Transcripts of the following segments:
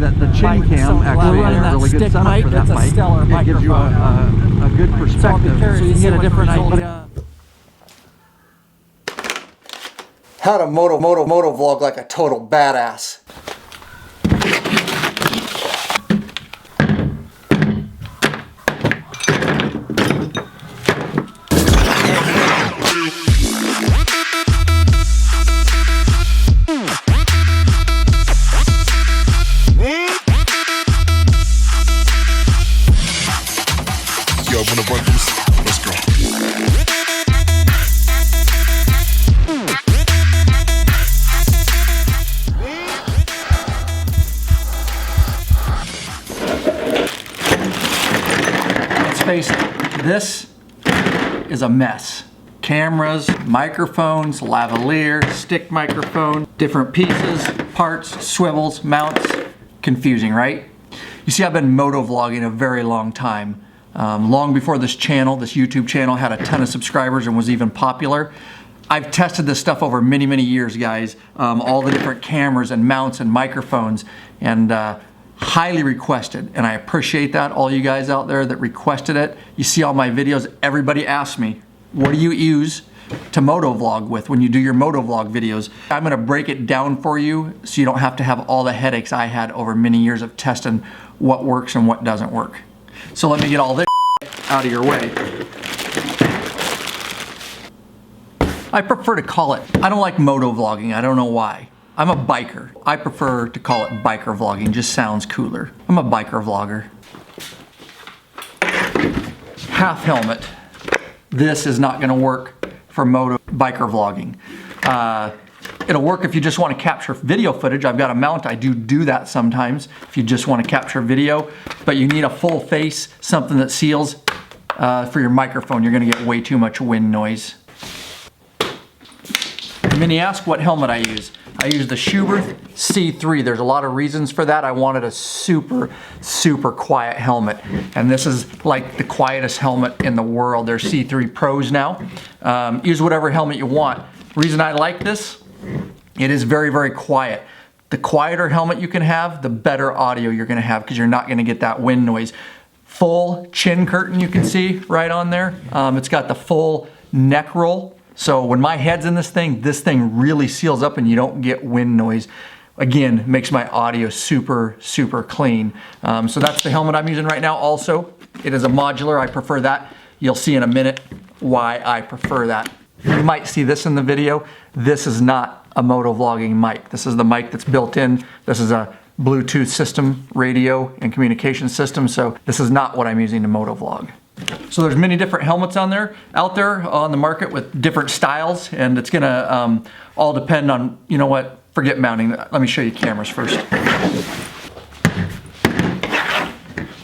that the chin cam actually is a really good setup for that mic. It gives you a good perspective, so you can get a different idea. How to motovlog like a total badass. Let's go. Let's face it, this is a mess. Cameras, microphones, lavalier, stick microphone, different pieces, parts, swivels, mounts. Confusing, right? You see, I've been motovlogging a very long time. Long before this channel, this YouTube channel, had a ton of subscribers and was even popular. I've tested this stuff over many, many years, guys. All the different cameras and mounts and microphones, and highly requested. And I appreciate that, all you guys out there that requested it. You see all my videos, everybody asks me, what do you use to motovlog with when you do your motovlog videos? I'm gonna break it down for you so you don't have to have all the headaches I had over many years of testing what works and what doesn't work. So let me get all this out of your way. I prefer to call it, I don't like motovlogging, I don't know why. I'm a biker. I prefer to call it biker vlogging, just sounds cooler. I'm a biker vlogger. Half helmet. This is not gonna work for biker vlogging. It'll work if you just want to capture video footage. I've got a mount, I do that sometimes if you just want to capture video, but you need a full face, something that seals for your microphone. You're going to get way too much wind noise. Many ask what helmet I use. I use the Schubert C3. There's a lot of reasons for that. I wanted a super quiet helmet, and this is like the quietest helmet in the world. There's C3 Pros now. Use whatever helmet you want. Reason I like this, it is very quiet. The quieter helmet you can have, the better audio you're gonna have, because you're not gonna get that wind noise. Full chin curtain, you can see right on there. It's got the full neck roll. So when my head's in this thing really seals up and you don't get wind noise. Again, makes my audio super clean. So that's the helmet I'm using right now. Also, it is a modular, I prefer that. You'll see in a minute why I prefer that. You might see this in the video. This is not a motovlogging mic. This is the mic that's built in. This is a Bluetooth system, radio and communication system. So this is not what I'm using to motovlog. So there's many different helmets out there on the market with different styles, and it's gonna all depend on, you know what, forget mounting. Let me show you cameras first.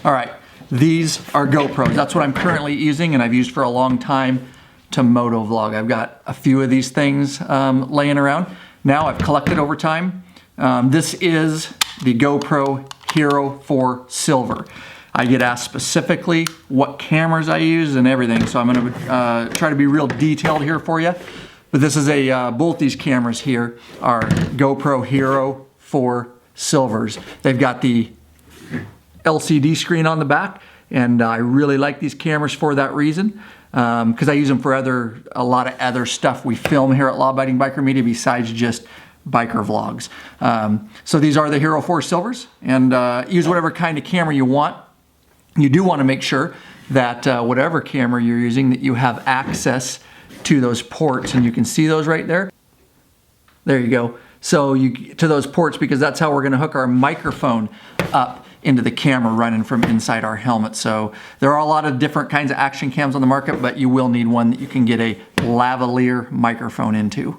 All right, these are GoPros. That's what I'm currently using and I've used for a long time to motovlog. I've got a few of these things laying around. Now I've collected over time. This is the GoPro Hero 4 Silver. I get asked specifically what cameras I use and everything, so I'm gonna try to be real detailed here for you. But this is both these cameras here are GoPro Hero 4 Silvers. They've got the LCD screen on the back, and I really like these cameras for that reason, because I use them for a lot of other stuff we film here at Law Abiding Biker Media besides just biker vlogs. So these are the Hero 4 Silvers, and use whatever kind of camera you want. You do want to make sure that whatever camera you're using, that you have access to those ports, and you can see those right there. There you go. So to those ports, because that's how we're going to hook our microphone up into the camera running from inside our helmet. So there are a lot of different kinds of action cams on the market, but you will need one that you can get a lavalier microphone into.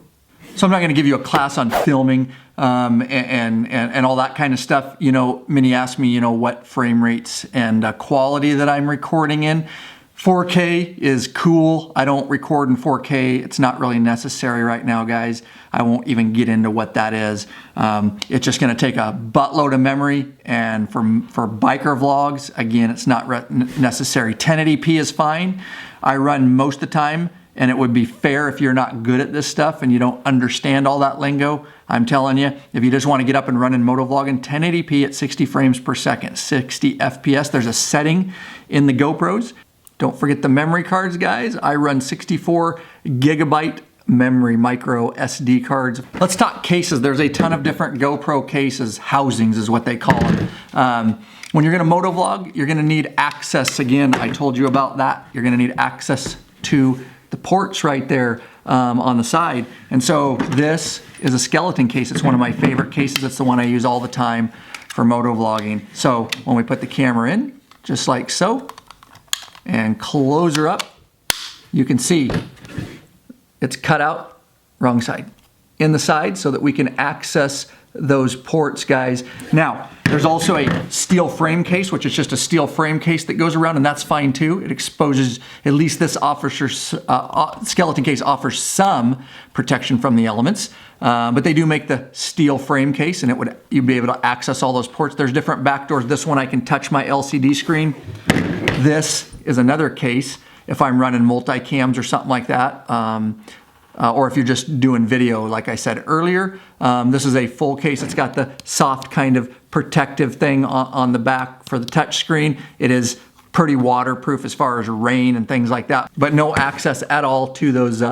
So I'm not going to give you a class on filming and all that kind of stuff. You know, many ask me, you know, what frame rates and quality that I'm recording in. 4K is cool. I don't record in 4K. It's not really necessary right now, guys. I won't even get into what that is. It's just gonna take a buttload of memory, and for biker vlogs, again, it's not necessary. 1080p is fine. I run most of the time, and it would be fair if you're not good at this stuff and you don't understand all that lingo. I'm telling you, if you just want to get up and run in motovlogging, 1080p at 60 frames per second, 60 FPS. There's a setting in the GoPros. Don't forget the memory cards, guys. I run 64 gigabyte memory micro SD cards. Let's talk cases. There's a ton of different GoPro cases. Housings is what they call them. When you're gonna motovlog, you're gonna need access. Again, I told you about that. You're gonna need access to the ports right there on the side. And so this is a skeleton case. It's one of my favorite cases. It's the one I use all the time for motovlogging. So when we put the camera in, just like so, and close her up, you can see it's cut out, wrong side, in the side so that we can access those ports, guys. Now, there's also a steel frame case, which is just a steel frame case that goes around, and that's fine too. It exposes, at least this skeleton case offers some protection from the elements, but they do make the steel frame case, and you'd be able to access all those ports. There's different back doors. This one I can touch my LCD screen. This is another case if I'm running multi-cams or something like that. Or if you're just doing video, like I said earlier. This is a full case. It's got the soft kind of protective thing on the back for the touch screen. It is pretty waterproof as far as rain and things like that, but no access at all to those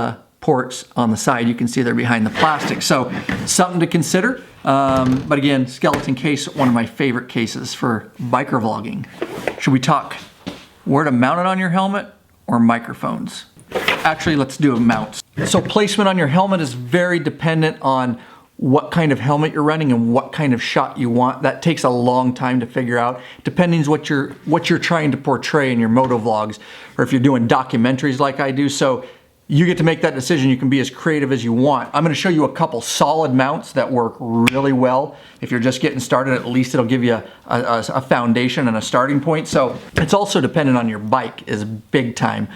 ports on the side. You can see they're behind the plastic. So something to consider. But again, skeleton case, one of my favorite cases for biker vlogging. Should we talk where to mount it on your helmet or microphones? Actually, let's do a mount. So placement on your helmet is very dependent on what kind of helmet you're running and what kind of shot you want. That takes a long time to figure out, depending on what you're trying to portray in your motovlogs, or if you're doing documentaries like I do. So you get to make that decision. You can be as creative as you want. I'm gonna show you a couple solid mounts that work really well. If you're just getting started, at least it'll give you a foundation and a starting point. So it's also dependent on your bike, is big time.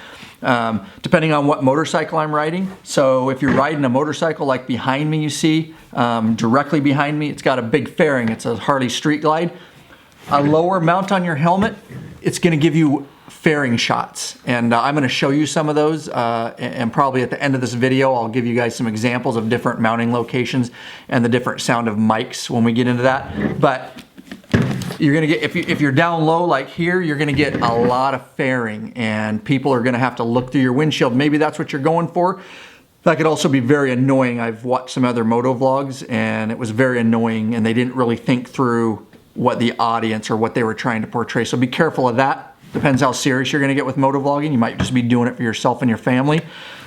Depending on what motorcycle I'm riding. So if you're riding a motorcycle like behind me, you see, directly behind me, it's got a big fairing. It's a Harley Street Glide. A lower mount on your helmet, it's gonna give you fairing shots. And I'm gonna show you some of those, and probably at the end of this video, I'll give you guys some examples of different mounting locations and the different sound of mics when we get into that. But you're gonna get, if you're down low like here, you're gonna get a lot of fairing, and people are gonna have to look through your windshield. Maybe that's what you're going for. That could also be very annoying. I've watched some other moto vlogs and it was very annoying, and they didn't really think through what the audience or what they were trying to portray. So be careful of that. Depends how serious you're gonna get with motovlogging. You might just be doing it for yourself and your family.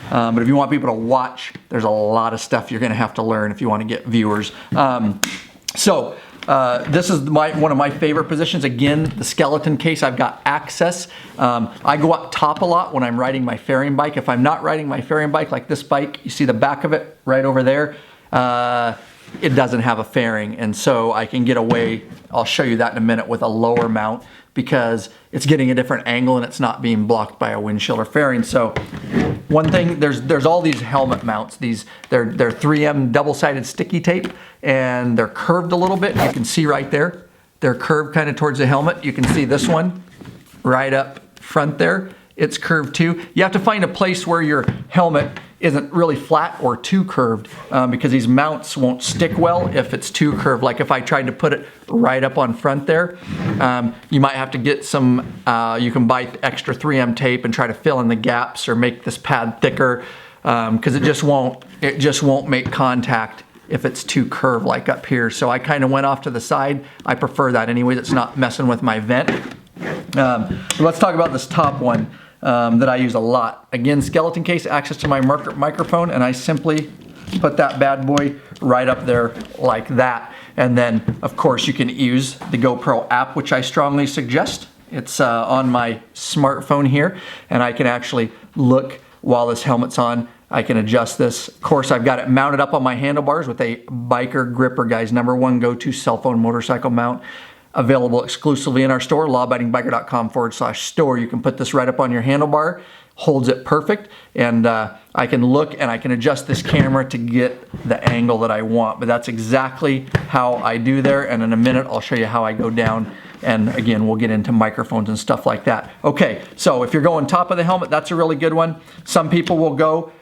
But if you want people to watch, there's a lot of stuff you're gonna have to learn if you wanna get viewers. This is one of my favorite positions. Again, the skeleton case, I've got access. I go up top a lot when I'm riding my fairing bike. If I'm not riding my fairing bike, like this bike, you see the back of it right over there, it doesn't have a fairing. And so I can get away, I'll show you that in a minute, with a lower mount, because it's getting a different angle and it's not being blocked by a windshield or fairing. So one thing, there's all these helmet mounts. They're 3M double-sided sticky tape, and they're curved a little bit. You can see right there, they're curved kind of towards the helmet. You can see this one right up front there. It's curved too. You have to find a place where your helmet isn't really flat or too curved, because these mounts won't stick well if it's too curved. Like if I tried to put it right up on front there, you might have to get some, you can buy extra 3M tape and try to fill in the gaps or make this pad thicker, because it just won't make contact if it's too curved like up here. So I kind of went off to the side. I prefer that anyway. It's not messing with my vent. Let's talk about this top one that I use a lot. Again, skeleton case, access to my microphone, and I simply put that bad boy right up there like that. And then, of course, you can use the GoPro app, which I strongly suggest. It's on my smartphone here, and I can actually look while this helmet's on. I can adjust this. Of course, I've got it mounted up on my handlebars with a biker gripper, guys. #1 go-to cell phone motorcycle mount. Available exclusively in our store, lawabidingbikers.com/store. You can put this right up on your handlebar, holds it perfect, and I can look and I can adjust this camera to get the angle that I want. But that's exactly how I do there, and in a minute I'll show you how I go down, and again we'll get into microphones and stuff like that. Okay, so if you're going top of the helmet, that's a really good one. Some people will go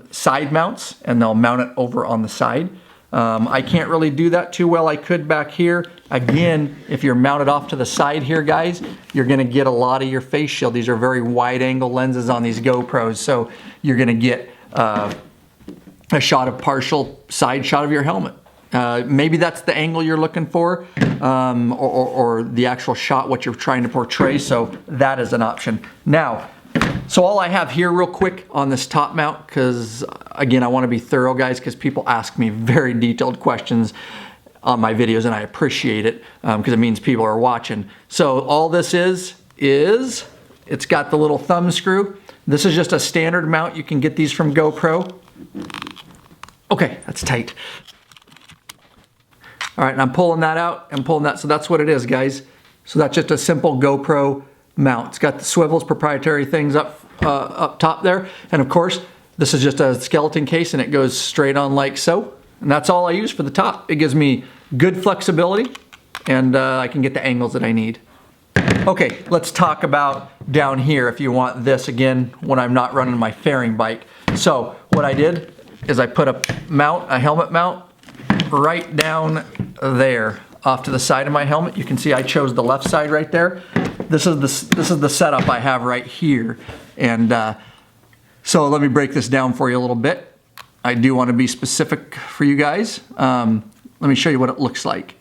side mounts, and they'll mount it over on the side. I can't really do that too well. I could back here. Again, if you're mounted off to the side here, guys, you're gonna get a lot of your face shield. These are very wide angle lenses on these GoPros, so you're gonna get a shot of partial side shot of your helmet. Maybe that's the angle you're looking for, or the actual shot, what you're trying to portray, so that is an option. Now, so all I have here real quick on this top mount, because again, I want to be thorough, guys, because people ask me very detailed questions on my videos, and I appreciate it, because it means people are watching. So all this is it's got the little thumb screw. This is just a standard mount. You can get these from GoPro. Okay, that's tight. All right, and I'm pulling that out and pulling that, so that's what it is, guys. So that's just a simple GoPro mount. It's got the swivels, proprietary things up top there, and of course, this is just a skeleton case, and it goes straight on like so. And that's all I use for the top. It gives me good flexibility, and I can get the angles that I need. Okay, let's talk about down here if you want this, again, when I'm not running my fairing bike. So what I did is I put a helmet mount right down there off to the side of my helmet. You can see I chose the left side right there. This is the setup I have right here. And so let me break this down for you a little bit. I do want to be specific for you guys. Let me show you what it looks like.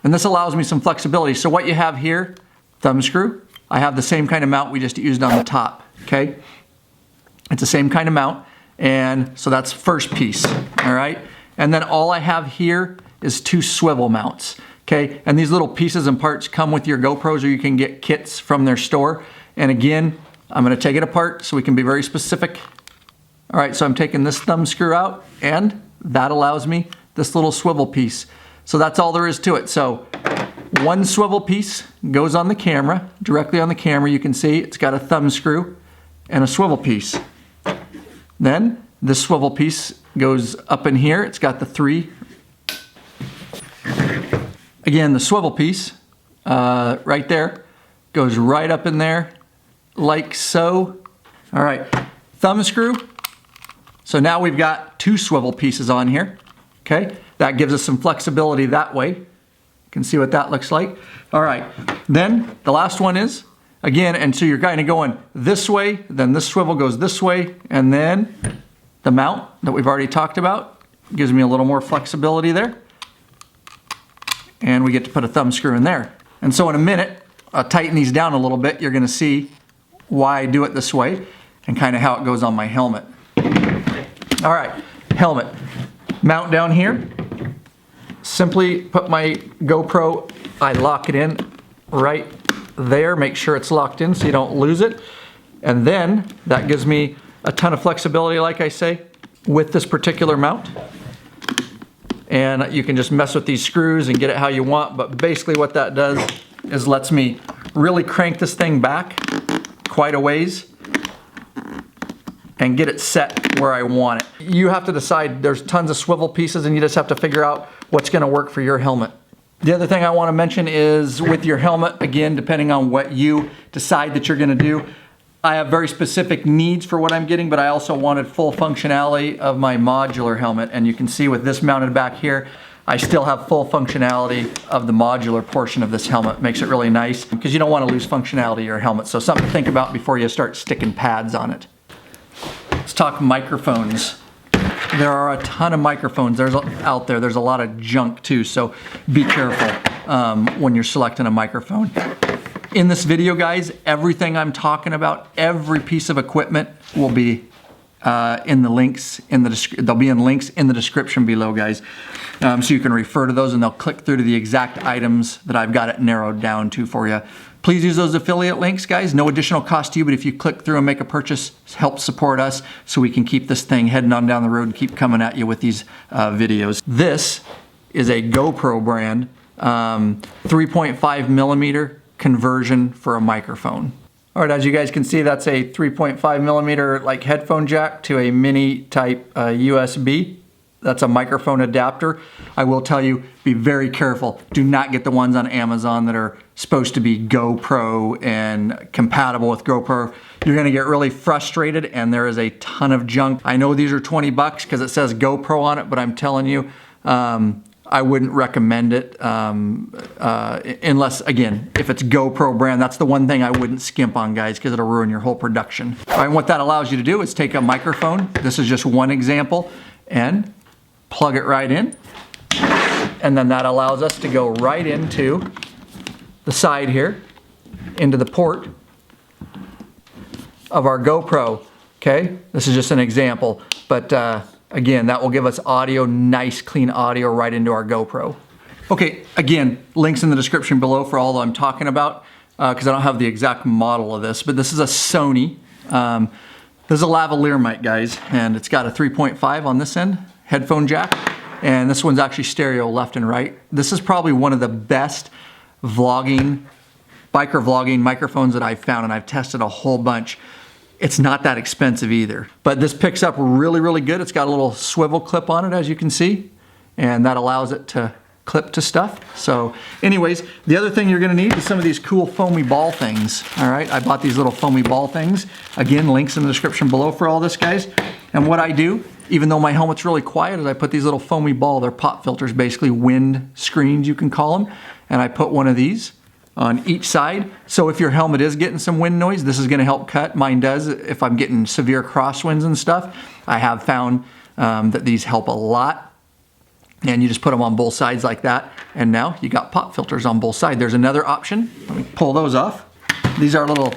And this allows me some flexibility. So what you have here, thumb screw. I have the same kind of mount we just used on the top, okay? It's the same kind of mount. And so that's first piece, all right? And then all I have here is 2 swivel mounts, okay? And these little pieces and parts come with your GoPros, or you can get kits from their store. And again, I'm gonna take it apart so we can be very specific. All right, so I'm taking this thumb screw out, and that allows me this little swivel piece. So that's all there is to it. So one swivel piece goes on the camera, directly on the camera. You can see it's got a thumb screw and a swivel piece. Then this swivel piece goes up in here. It's got the 3. Again, the swivel piece right there goes right up in there like so. All right, thumb screw. So now we've got 2 swivel pieces on here, okay? That gives us some flexibility that way. You can see what that looks like. All right, then the last one is, again, and so you're kind of going this way, then this swivel goes this way, and then the mount that we've already talked about gives me a little more flexibility there. And we get to put a thumb screw in there. And so in a minute, I'll tighten these down a little bit. You're gonna see why I do it this way and kind of how it goes on my helmet. All right, helmet. Mount down here. Simply put my GoPro, I lock it in right there. Make sure it's locked in so you don't lose it. And then that gives me a ton of flexibility, like I say, with this particular mount. And you can just mess with these screws and get it how you want, but basically what that does is lets me really crank this thing back quite a ways and get it set where I want it. You have to decide. There's tons of swivel pieces, and you just have to figure out what's gonna work for your helmet. The other thing I wanna mention is with your helmet, again, depending on what you decide that you're gonna do, I have very specific needs for what I'm getting, but I also wanted full functionality of my modular helmet. And you can see with this mounted back here, I still have full functionality of the modular portion of this helmet. Makes it really nice because you don't want to lose functionality of your helmet. So something to think about before you start sticking pads on it. Let's talk microphones. There are a ton of microphones out there. There's a lot of junk too, so be careful when you're selecting a microphone. In this video, guys, everything I'm talking about, every piece of equipment will be in the links, they'll be in links in the description below, guys. So you can refer to those and they'll click through to the exact items that I've got it narrowed down to for you. Please use those affiliate links, guys. No additional cost to you, but if you click through and make a purchase, help support us so we can keep this thing heading on down the road and keep coming at you with these videos. This is a GoPro brand, 3.5 millimeter conversion for a microphone. All right, as you guys can see, that's a 3.5 millimeter like headphone jack to a mini type USB. That's a microphone adapter. I will tell you, be very careful. Do not get the ones on Amazon that are supposed to be GoPro and compatible with GoPro. You're gonna get really frustrated and there is a ton of junk. I know these are 20 bucks because it says GoPro on it, but I'm telling you, I wouldn't recommend it unless, again, if it's GoPro brand. That's the one thing I wouldn't skimp on, guys, because it'll ruin your whole production. All right, and what that allows you to do is take a microphone. This is just one example, and plug it right in. And then that allows us to go right into the side here, into the port of our GoPro, okay? This is just an example, but again, that will give us audio, nice clean audio right into our GoPro. Okay, again, links in the description below for all that I'm talking about, because I don't have the exact model of this, but this is a Sony. This is a lavalier mic, guys, and it's got a 3.5 on this end, headphone jack, and this one's actually stereo left and right. This is probably one of the best biker vlogging microphones that I've found, and I've tested a whole bunch. It's not that expensive either, but this picks up really, really good. It's got a little swivel clip on it, as you can see, and that allows it to clip to stuff. So anyways, the other thing you're gonna need is some of these cool foamy ball things. All right, I bought these little foamy ball things. Again, links in the description below for all this, guys. And what I do, even though my helmet's really quiet, is I put these little foamy ball, they're pop filters, basically wind screens you can call them, and I put one of these on each side. So if your helmet is getting some wind noise, this is gonna help cut. Mine does if I'm getting severe crosswinds and stuff. I have found that these help a lot. And you just put them on both sides like that. And now you got pop filters on both sides. There's another option. Let me pull those off. These are little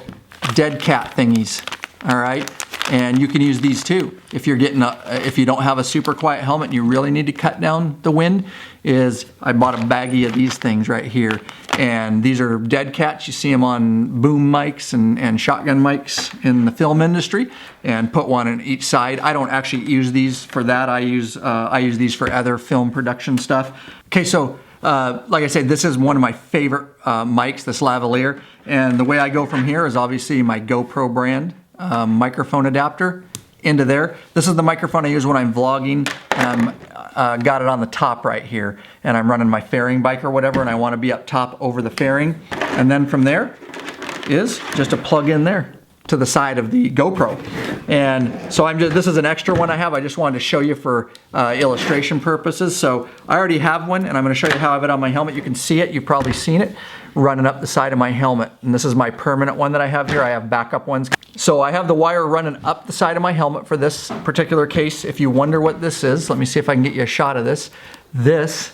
dead cat thingies, all right? And you can use these too. If you're getting if you don't have a super quiet helmet and you really need to cut down the wind, I bought a baggie of these things right here. And these are dead cats. You see them on boom mics and shotgun mics in the film industry, and put one on each side. I don't actually use these for that. I use these for other film production stuff. Okay, so like I said, this is one of my favorite mics, this lavalier. And the way I go from here is obviously my GoPro brand microphone adapter into there. This is the microphone I use when I'm vlogging. Got it on the top right here, and I'm running my fairing bike or whatever, and I want to be up top over the fairing. And then from there is just a plug in there to the side of the GoPro. And so this is an extra one I have. I just wanted to show you for illustration purposes. So I already have one, and I'm going to show you how I have it on my helmet. You can see it. You've probably seen it running up the side of my helmet. And this is my permanent one that I have here. I have backup ones. So I have the wire running up the side of my helmet for this particular case. If you wonder what this is, let me see if I can get you a shot of this. This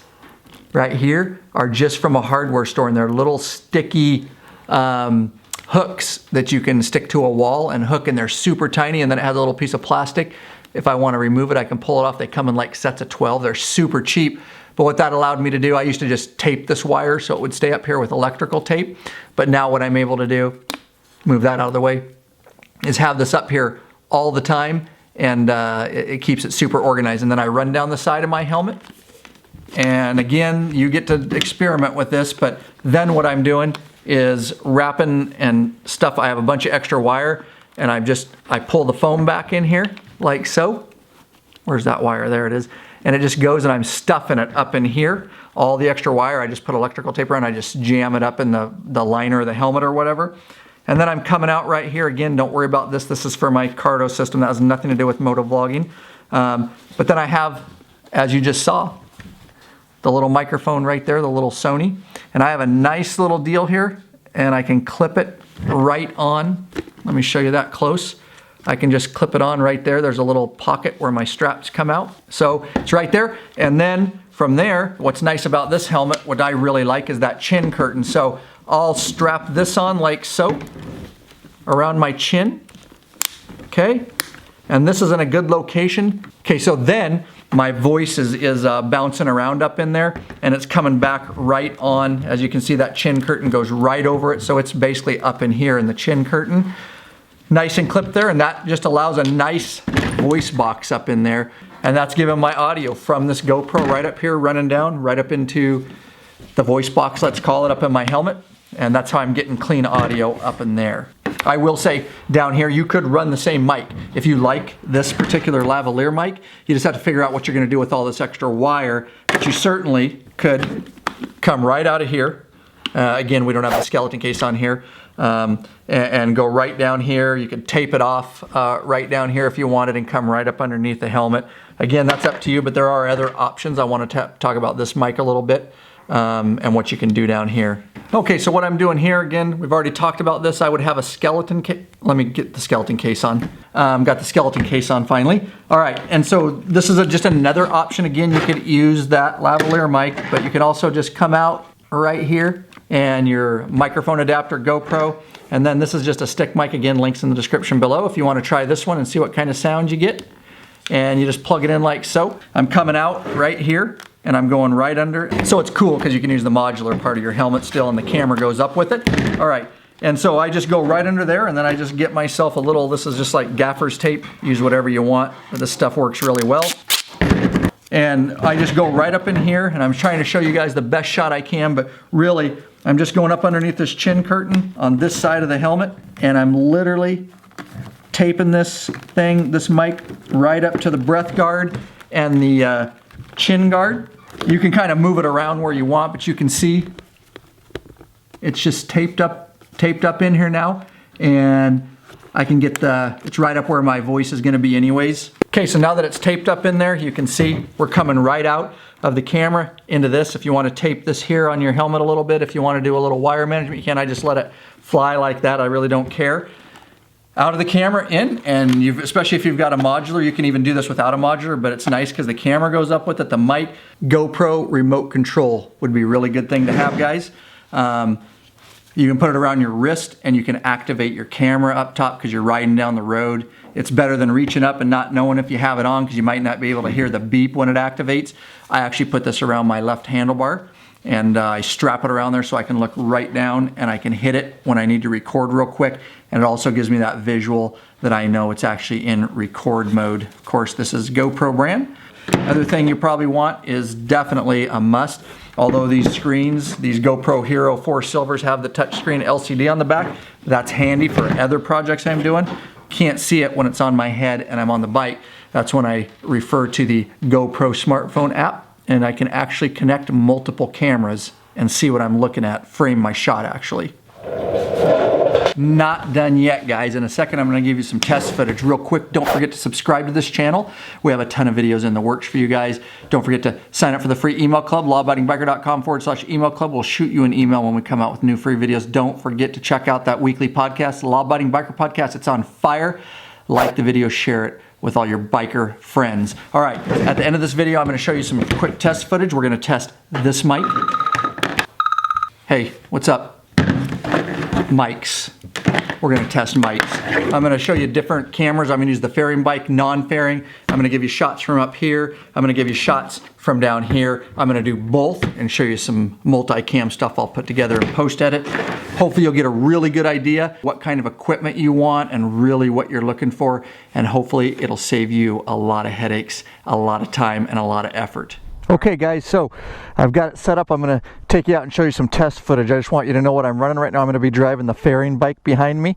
right here are just from a hardware store, and they're little sticky hooks that you can stick to a wall and hook, and they're super tiny, and then it has a little piece of plastic. If I want to remove it, I can pull it off. They come in like sets of 12. They're super cheap. But what that allowed me to do, I used to just tape this wire so it would stay up here with electrical tape. But now what I'm able to do, move that out of the way, is have this up here all the time, and it keeps it super organized. And then I run down the side of my helmet. And again, you get to experiment with this, but then what I'm doing is wrapping and stuff. I have a bunch of extra wire, and I pull the foam back in here like so. Where's that wire? There it is. And it just goes, and I'm stuffing it up in here. All the extra wire, I just put electrical tape around, I just jam it up in the liner of the helmet or whatever. And then I'm coming out right here. Again, don't worry about this. This is for my Cardo system. That has nothing to do with motovlogging. But then I have, as you just saw, the little microphone right there, the little Sony. And I have a nice little deal here, and I can clip it right on. Let me show you that close. I can just clip it on right there. There's a little pocket where my straps come out. So it's right there. And then from there, what's nice about this helmet, what I really like, is that chin curtain. So I'll strap this on like so around my chin. Okay. And this is in a good location. Okay, so then my voice is bouncing around up in there, and it's coming back right on. As you can see, that chin curtain goes right over it, so it's basically up in here in the chin curtain. Nice and clipped there, and that just allows a nice voice box up in there. And that's giving my audio from this GoPro right up here, running down, right up into the voice box, let's call it, up in my helmet. And that's how I'm getting clean audio up in there. I will say down here, you could run the same mic. If you like this particular lavalier mic, you just have to figure out what you're gonna do with all this extra wire, but you certainly could come right out of here. Again, we don't have the skeleton case on here. And go right down here. You could tape it off right down here if you wanted and come right up underneath the helmet. Again, that's up to you, but there are other options. I want to talk about this mic a little bit and what you can do down here. Okay, so what I'm doing here, again, we've already talked about this. I would have a skeleton case. Let me get the skeleton case on. Got the skeleton case on finally. All right, and so this is just another option. Again, you could use that lavalier mic, but you can also just come out right here and your microphone adapter GoPro, and then this is just a stick mic. Again, links in the description below if you want to try this one and see what kind of sound you get. And you just plug it in like so. I'm coming out right here and I'm going right under. So it's cool because you can use the modular part of your helmet still and the camera goes up with it. All right, and so I just go right under there and then I just get myself a little, this is just like gaffer's tape. Use whatever you want. This stuff works really well. And I just go right up in here and I'm trying to show you guys the best shot I can, but really I'm just going up underneath this chin curtain on this side of the helmet and I'm literally taping this thing, this mic, right up to the breath guard and the chin guard. You can kind of move it around where you want, but you can see it's just taped up in here now, and I can get it's right up where my voice is going to be anyways. Okay, so now that it's taped up in there, you can see we're coming right out of the camera into this. If you want to tape this here on your helmet a little bit, if you want to do a little wire management, you can. I just let it fly like that. I really don't care. Out of the camera, in, and especially if you've got a modular, you can even do this without a modular, but it's nice because the camera goes up with it. The mic, GoPro remote control would be a really good thing to have, guys. You can put it around your wrist and you can activate your camera up top because you're riding down the road. It's better than reaching up and not knowing if you have it on because you might not be able to hear the beep when it activates. I actually put this around my left handlebar and I strap it around there so I can look right down and I can hit it when I need to record real quick. And it also gives me that visual that I know it's actually in record mode. Of course, this is GoPro brand. Other thing you probably want is definitely a must. Although these screens, these GoPro Hero 4 Silvers have the touchscreen LCD on the back, that's handy for other projects I'm doing. Can't see it when it's on my head and I'm on the bike. That's when I refer to the GoPro smartphone app, and I can actually connect multiple cameras and see what I'm looking at, frame my shot actually. Not done yet, guys. In a second, I'm going to give you some test footage real quick. Don't forget to subscribe to this channel. We have a ton of videos in the works for you guys. Don't forget to sign up for the free email club, lawabidingbiker.com/email club. We'll shoot you an email when we come out with new free videos. Don't forget to check out that weekly podcast, Law Abiding Biker Podcast. It's on fire. Like the video, share it with all your biker friends. All right, at the end of this video, I'm going to show you some quick test footage. We're going to test this mic. Hey, what's up? Mics. We're going to test mics. I'm going to show you different cameras. I'm going to use the fairing bike, non-fairing. I'm going to give you shots from up here. I'm going to give you shots from down here. I'm going to do both and show you some multi-cam stuff I'll put together and post-edit. Hopefully you'll get a really good idea what kind of equipment you want and really what you're looking for. And hopefully it'll save you a lot of headaches, a lot of time, and a lot of effort. Okay guys, so I've got it set up. I'm going to take you out and show you some test footage. I just want you to know what I'm running right now. I'm going to be driving the fairing bike behind me.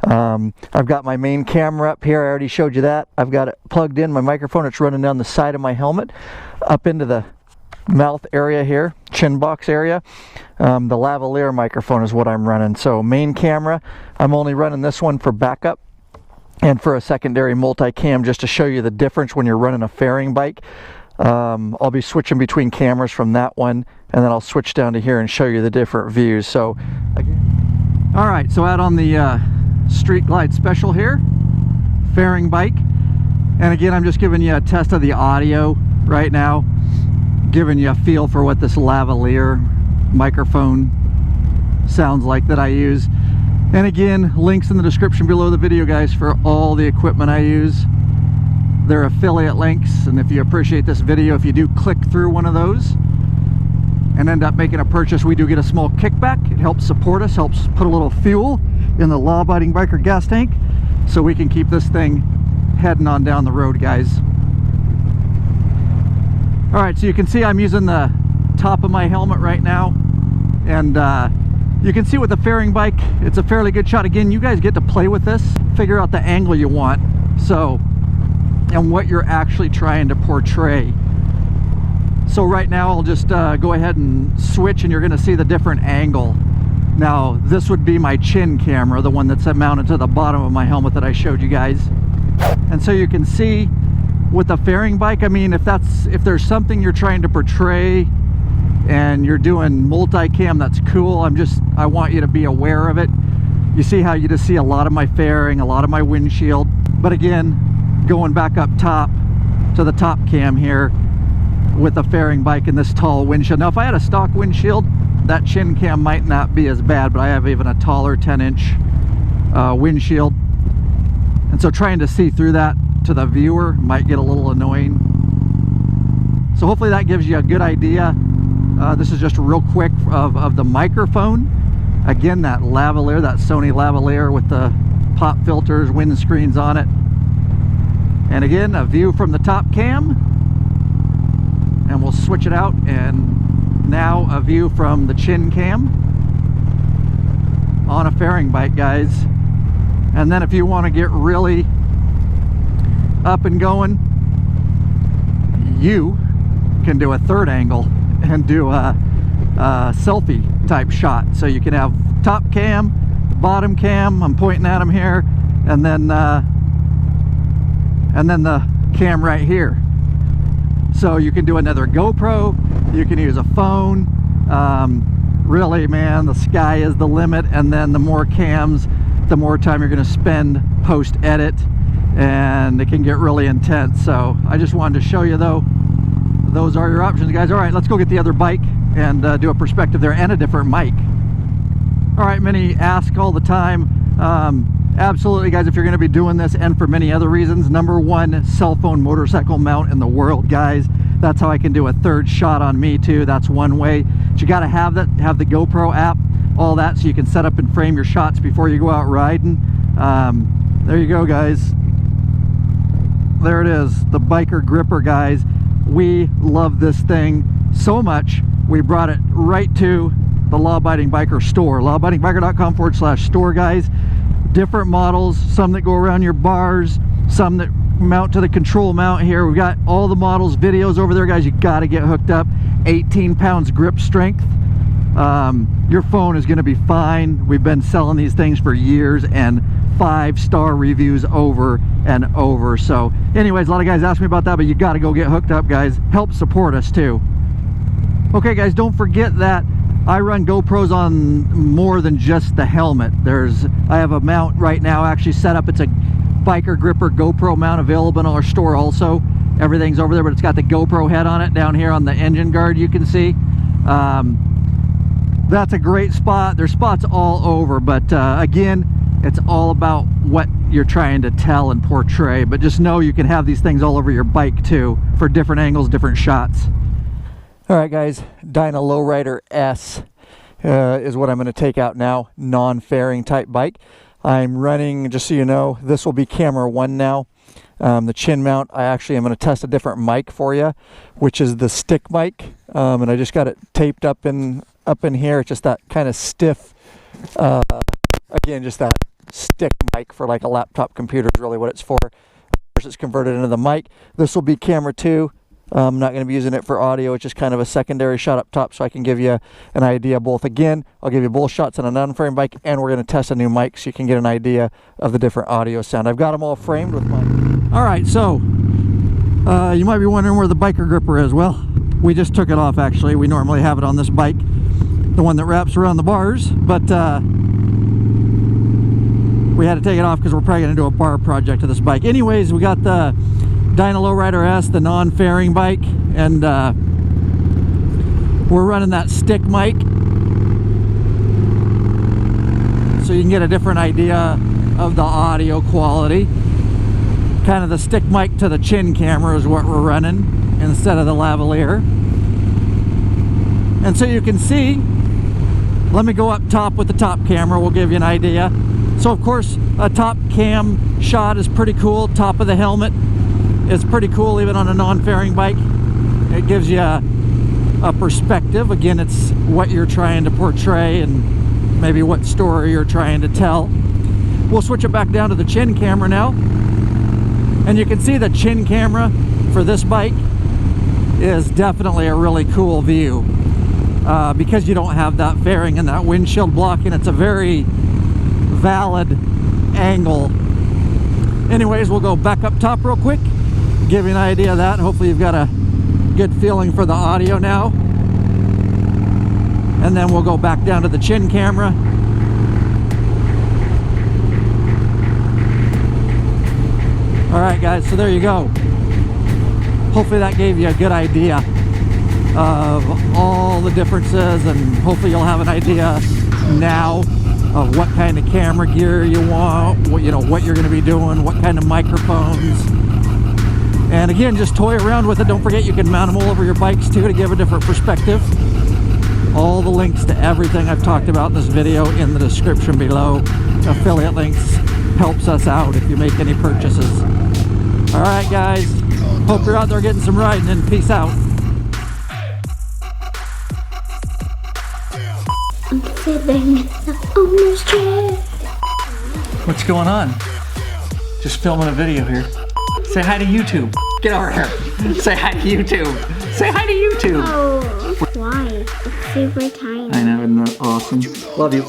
I've got my main camera up here. I already showed you that. I've got it plugged in, my microphone. It's running down the side of my helmet up into the mouth area here, chin box area. The lavalier microphone is what I'm running. So main camera, I'm only running this one for backup and for a secondary multicam just to show you the difference when you're running a fairing bike. I'll be switching between cameras from that one, and then I'll switch down to here and show you the different views. So, again. All right, so out on the Street Glide Special here, fairing bike, and again, I'm just giving you a test of the audio right now, giving you a feel for what this lavalier microphone sounds like that I use. And again, links in the description below the video, guys, for all the equipment I use. They're affiliate links, and if you appreciate this video, if you do click through one of those and end up making a purchase, we do get a small kickback. It helps support us, helps put a little fuel in the Law Abiding Biker gas tank so we can keep this thing heading on down the road, guys. All right, so you can see I'm using the top of my helmet right now, and you can see with the fairing bike, it's a fairly good shot. Again, you guys get to play with this, figure out the angle you want, so, and what you're actually trying to portray. So right now I'll just go ahead and switch, and you're going to see the different angle. Now this would be my chin camera, the one that's mounted to the bottom of my helmet that I showed you guys. And so you can see with the fairing bike, I mean, if there's something you're trying to portray and you're doing multicam, that's cool. I want you to be aware of it. You see how you just see a lot of my fairing, a lot of my windshield. But again, going back up top to the top cam here with the fairing bike and this tall windshield. Now if I had a stock windshield, that chin cam might not be as bad, but I have even a taller 10-inch windshield. And so trying to see through that to the viewer might get a little annoying. So hopefully that gives you a good idea. This is just real quick of the microphone. Again, that lavalier, that Sony lavalier with the pop filters, windscreens on it. And again, a view from the top cam. And we'll switch it out, and now a view from the chin cam on a fairing bike, guys. And then if you want to get really up and going, you can do a third angle and do a selfie type shot. So you can have top cam, bottom cam, I'm pointing at them here, and then the cam right here. So you can do another GoPro, you can use a phone. Really, man, the sky is the limit. And then the more cams, the more time you're going to spend post-edit, and it can get really intense. So I just wanted to show you, though, those are your options, guys. All right, let's go get the other bike and do a perspective there and a different mic. All right, many ask all the time. Absolutely, guys, if you're going to be doing this, and for many other reasons, number one cell phone motorcycle mount in the world, guys. That's how I can do a third shot on me too. That's one way. But you got to have the GoPro app, all that, so you can set up and frame your shots before you go out riding. There you go, guys. There it is, the biker gripper, guys. We love this thing so much, we brought it right to the Law Abiding Biker store, lawabidingbiker.com/store, guys. Different models, some that go around your bars, some that mount to the control mount here. We've got all the models, videos over there, guys. You got to get hooked up. 18 pounds grip strength. Your phone is going to be fine. We've been selling these things for years, and 5-star reviews over and over. So anyways, a lot of guys ask me about that, but you got to go get hooked up, guys. Help support us too. Okay, guys, don't forget that I run GoPros on more than just the helmet. I have a mount right now actually set up. It's a biker gripper GoPro mount available in our store also. Everything's over there, but it's got the GoPro head on it down here on the engine guard, you can see. That's a great spot. There's spots all over, but again, it's all about what you're trying to tell and portray. But just know you can have these things all over your bike too, for different angles, different shots. All right, guys, Dyna Lowrider S is what I'm going to take out now. Non-fairing type bike. I'm running, just so you know, this will be camera 1 now. The chin mount, I actually am going to test a different mic for you, which is the stick mic. And I just got it taped up in here. It's just that kind of stiff, again, just that stick mic for like a laptop computer is really what it's for. Of course, it's converted into the mic. This will be camera 2. I'm not going to be using it for audio. It's just kind of a secondary shot up top so I can give you an idea both. Again, I'll give you both shots on a non-frame bike, and we're going to test a new mic so you can get an idea of the different audio sound. I've got them all framed with my... All right, so you might be wondering where the biker gripper is. Well, we just took it off, actually. We normally have it on this bike, the one that wraps around the bars, but we had to take it off because we're probably going to do a bar project to this bike. Anyways, we got the Dyna Lowrider S, the non-fairing bike, and we're running that stick mic so you can get a different idea of the audio quality. Kind of the stick mic to the chin camera is what we're running instead of the lavalier. And so you can see, let me go up top with the top camera, we'll give you an idea. So of course, a top cam shot is pretty cool. Top of the helmet is pretty cool even on a non-fairing bike. It gives you a perspective. Again, it's what you're trying to portray, and maybe what story you're trying to tell. We'll switch it back down to the chin camera now. And you can see the chin camera for this bike is definitely a really cool view because you don't have that fairing and that windshield blocking. It's a very valid angle. Anyways, we'll go back up top real quick, give you an idea of that. Hopefully you've got a good feeling for the audio now. And then we'll go back down to the chin camera. Alright guys, so there you go. Hopefully that gave you a good idea of all the differences, and hopefully you'll have an idea now of what kind of camera gear you want, what you're going to be doing, what kind of microphones. And again, just toy around with it. Don't forget you can mount them all over your bikes too to give a different perspective. All the links to everything I've talked about in this video in the description below. Affiliate links helps us out if you make any purchases. Alright guys, hope you're out there getting some riding, and peace out. I'm sitting in the owner's chair. What's going on? Just filming a video here. Say hi to YouTube. Get over here. Say hi to YouTube. Say hi to YouTube. Oh, why? It's super tiny. I know, isn't that awesome? Love you.